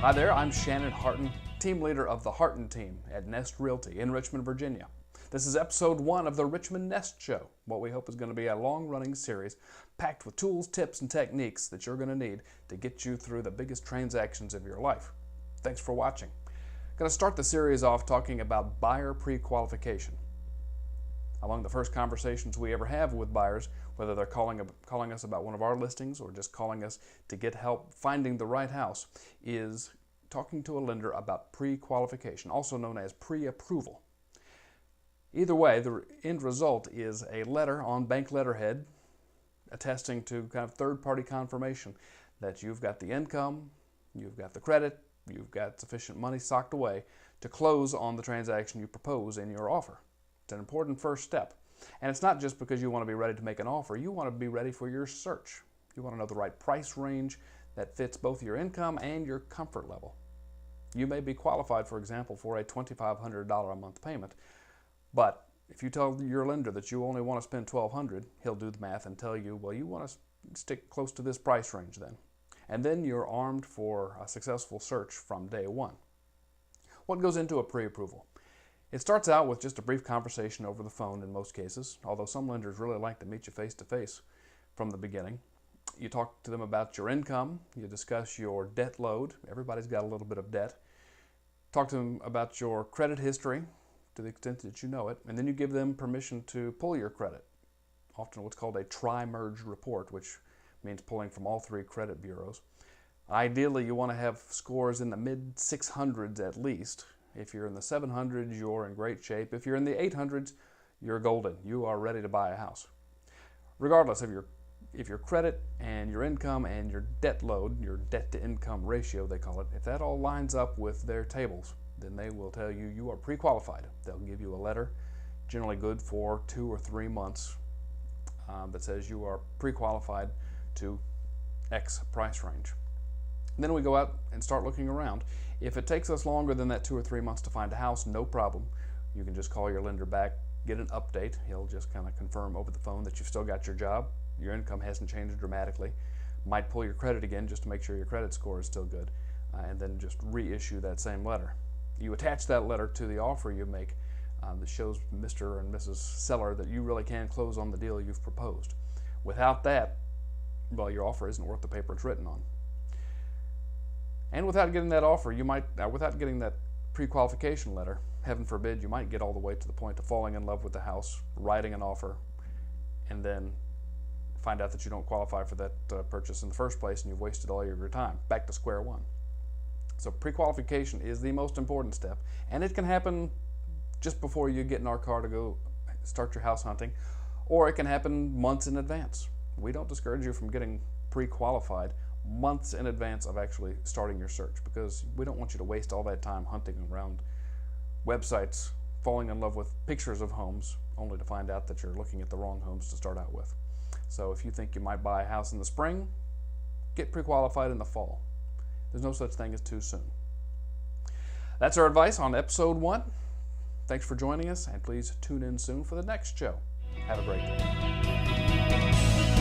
Hi there, I'm Shannon Harton, team leader of the Harton team at Nest Realty in Richmond, Virginia. This is episode 1 of the Richmond Nest Show, what we hope is going to be a long-running series packed with tools, tips, and techniques that you're going to need to get you through the biggest transactions of your life. Thanks for watching. I'm going to start the series off talking about buyer pre-qualification. Among the first conversations we ever have with buyers, whether they're calling us about one of our listings or just calling us to get help finding the right house, is talking to a lender about pre-qualification, also known as pre-approval. Either way, the end result is a letter on bank letterhead attesting to kind of third-party confirmation that you've got the income, you've got the credit, you've got sufficient money socked away to close on the transaction you propose in your offer. It's an important first step. And it's not just because you want to be ready to make an offer. You want to be ready for your search. You want to know the right price range that fits both your income and your comfort level. You may be qualified, for example, for a $2,500 a month payment. But if you tell your lender that you only want to spend $1,200, he'll do the math and tell you, well, you want to stick close to this price range then. And then you're armed for a successful search from day one. What goes into a pre-approval? It starts out with just a brief conversation over the phone in most cases, although some lenders really like to meet you face-to-face from the beginning. You talk to them about your income, you discuss your debt load. Everybody's got a little bit of debt. Talk to them about your credit history to the extent that you know it, and then you give them permission to pull your credit, often what's called a tri-merge report, which means pulling from all 3 credit bureaus. Ideally, you want to have scores in the mid-600s at least. If you're in the 700s, you're in great shape. If you're in the 800s, you're golden. You are ready to buy a house. Regardless of if your credit and your income and your debt load, your debt-to-income ratio, they call it, if that all lines up with their tables, then they will tell you you are pre-qualified. They'll give you a letter, generally good for 2 or 3 months, that says you are pre-qualified to X price range. Then we go out and start looking around. If it takes us longer than that 2 or 3 months to find a house, no problem. You can just call your lender back, get an update. He'll just kind of confirm over the phone that you've still got your job, your income hasn't changed dramatically. Might pull your credit again just to make sure your credit score is still good, and then just reissue that same letter. You attach that letter to the offer you make that shows Mr. and Mrs. Seller that you really can close on the deal you've proposed. Without that, well, your offer isn't worth the paper it's written on. And without getting that offer, without getting that pre-qualification letter, heaven forbid, you might get all the way to the point of falling in love with the house, writing an offer, and then find out that you don't qualify for that purchase in the first place and you've wasted all of your time. Back to square one. So pre-qualification is the most important step, and it can happen just before you get in our car to go start your house hunting, or it can happen months in advance. We don't discourage you from getting pre-qualified months in advance of actually starting your search, because we don't want you to waste all that time hunting around websites, falling in love with pictures of homes, only to find out that you're looking at the wrong homes to start out with. So if you think you might buy a house in the spring, get pre-qualified in the fall. There's no such thing as too soon. That's our advice on episode 1. Thanks for joining us, and please tune in soon for the next show. Have a great day.